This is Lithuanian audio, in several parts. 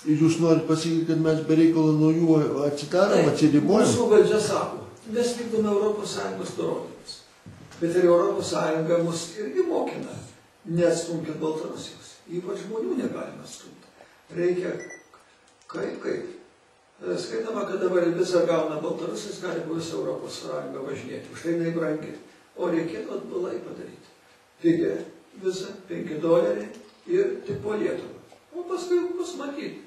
Ir jūs norite pasakyti, kad mes be reikalo nuo jų atsidarom, atsiribojam? Mūsų valdžia sako, mes vykdome ES nurodymus. Bet ir ES mus irgi mokina, neatstumkit Baltarusijos. Ypač žmonių negalime atstumti. Reikia kaip. Skaitama, kad dabar visą gauna Baltarusijos, gali visą ES važinėti. Už tai jinai brangi. O reikėtų atbulai padaryti. Pigia visą, $5 ir tik po Lietuvą. O paskui bus matyti.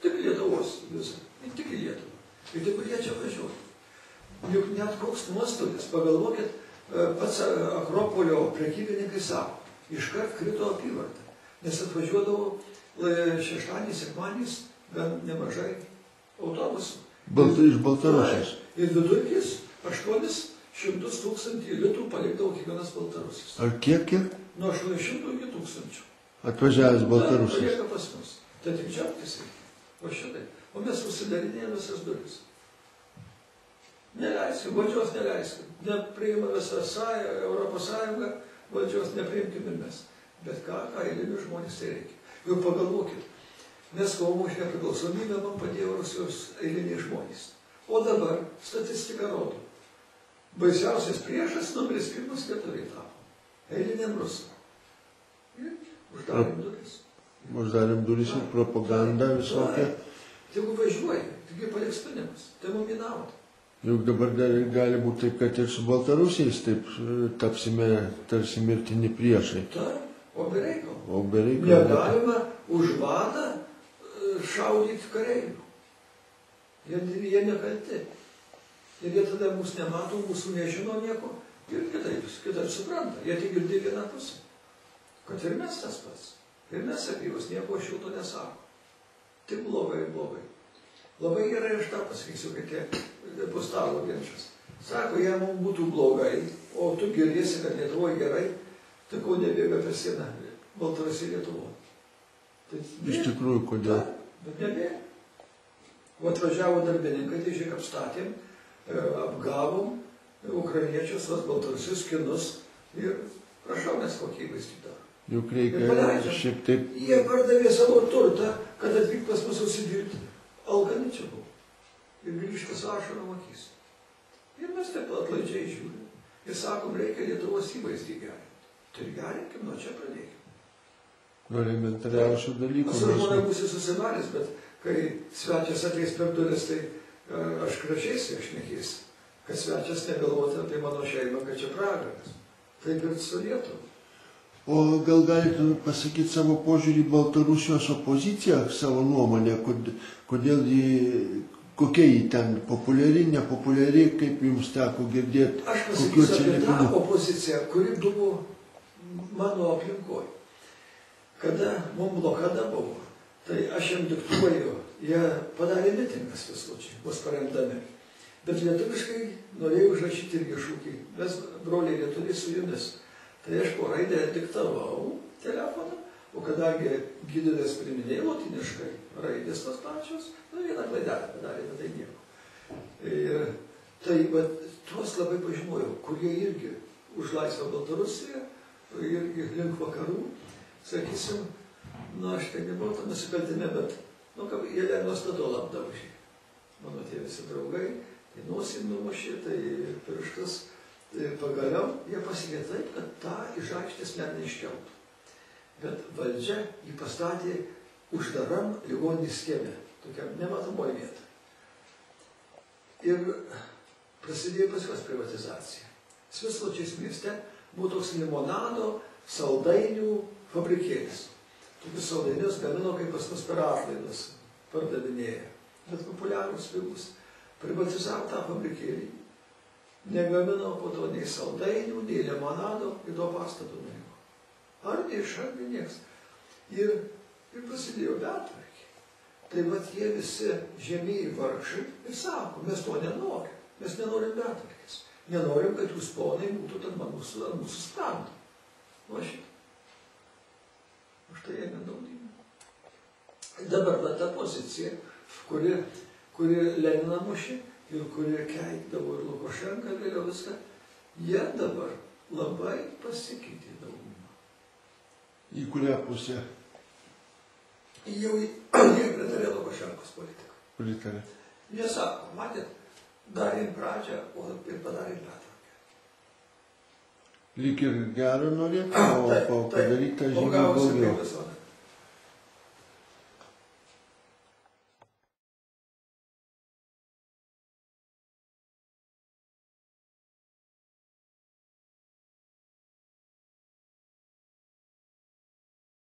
Tik Lietuvos visą. Ir tik į Lietuvą. Ir tik kurie čia važiuoja. Juk net koks nuostolis, pagalvokit, pats Akropolio prekybininkai sako, iškart krito apyvarta. Nes atvažiuodavo šeštadieniais, sekmadieniais gan nemažai autobusų. Iš Baltarusijos. Ir vidurkis 800 000 litrų palikdavo kiekvienas Baltarusis. Ar kiek? Nuo 800 iki 1000. Atvažiavęs Baltarusis. Palieka pas mus. Tai tik džiaugtis reikia. O šitai. O mes užsidarinėjame visas duris. Neleiskim, valdžios neleiskim. Nepriima visą ES, valdžios nepriimkim ir mes. Bet ką eilinių žmonės tai reikia. Jau pagalvokit. Mes kovom už nepriklausomybę, man padėjo Rusijos eiliniai žmonės. O dabar statistika rodo. Baisiausias priešas numeris 1 lietuviai tapo. Eiliniam rusam. Ir uždarėm duris. Uždarėm duris ir propaganda visokia. Jeigu važiuoja, taigi paliks pinigus. Tai mum įnauda. Juk dabar gali būti taip, kad ir su Baltarusiais taip tapsime tarsi mirtini priešai. Taip, o be reikalo. O be reikalo. Negalima už vadą šaudyti kareivių. Jie nekalti. Ir jie tada mūsų nemato, mūsų nežino nieko. Ir kitaip supranta. Jie tik girdė vieną pusę. Kad ir mes tas pats. Ir mes apie juos nieko šilto nesako. Tik blogai. Labai gerai aš tą pasakysiu, kad jie po stalo ginčas. Sako, jei mums būtų blogai, o tu girdėsi, kad Lietuvoje gerai, tai ko nebėga per sieną Baltarusija Lietuvoje. Iš tikrųjų, kodėl? Bet nebėga. O atvažiavo darbininkai, tai žiūrėk, apstatėm, apgavom ukrainiečius, Baltarusius, kinus ir prašau, mes kokį įvaizdį daro. Juk reikia šiek tiek... Jie pardavė savo turtą, kad atvyk pas mus užsidirbti. Algani čia buvo. Ir grįžta su ašarom akis. Ir mes taip atlaidžiai žiūrim. Ir sakom, reikia Lietuvos įvaizdį gerinti. Tai gerinkim, nuo čia pradėkim. Nuo elementariausių dalykų. Aš žmonai būsiu susidaręs, bet kai svečias ateis per duris, tai aš gražiai su šnekėsiu. Kad svečias negalvotų apie mano šeimą, kad čia pragaras. Taip ir su Lietuva. O gal galite pasakyti savo požiūrį į Baltarusijos opoziciją, savo nuomonę, kodėl kokia jį ten populiari, nepopuliari, kaip jums teko girdėti? Aš pasakysiu apie tą opoziciją, kuri buvo mano aplinkoje. Kada mums blokada buvo, tai aš jam diktuoju, jie padarė mitingas Vislučiai, bus paremdami. Bet lietuviškai norėjau užrašyti irgi šūkį, mes broliai lietuviai su jumis. Tai aš po raidę diktavau telefoną, o kadangi gydytojas priminėjo lotiniškai raidės tos pačios, vieną klaidelę padarė, bet tai nieko. Ir tai, bet tuos labai pažinojau, kurie irgi už laisvą Baltarusiją, irgi link vakarų, sakysim, aš tai nebuvau tam nusikaltime, bet, jie lengvo statolą apdaužė. Mano tie visi draugai, tai nosį numušė, tai pirštus. Pagaliau jie pasiekė taip, kad tą iš aikštės net neiškeltų. Bet valdžia jį pastatė uždaram ligoninės kieme, tokiam nematomoje vietoje. Ir prasidėjo paskui privatizacija. Vislučiais mieste buvo toks limonado, saldainių fabrikėlis. Tokius saldainius gamino, kaip pas mus per atlaidus pardavinėja. Bet populiarūs pigus. Privatizavo tą fabrikėlį. Negamino po to nei saldainių, nei limonado, ir to pastato neliko. Ar neišardė nieks. Ir prasidėjo betvarkė. Tai vat jie visi žemieji vargšai ir sako, mes to nenorim. Mes nenorim betvarkės. Nenorim, kad jūs ponai būtų ant mūsų sprando. O šitą. Už tai jie nenaudinga. Dabar va ta pozicija, kuri Leniną mušė, ir kurie keikdavo ir Lukašenką vėliau viską, jie dabar labai pasikeitė daugumą. Į kurią pusę? Jau jie pritarė Lukašenkos politiką. Pritarė. Jie sako, matėt, darėm pradžią, o ir padarėm betvarkę. Lyg ir gerą norėtų, o padaryta žymiai blogiau.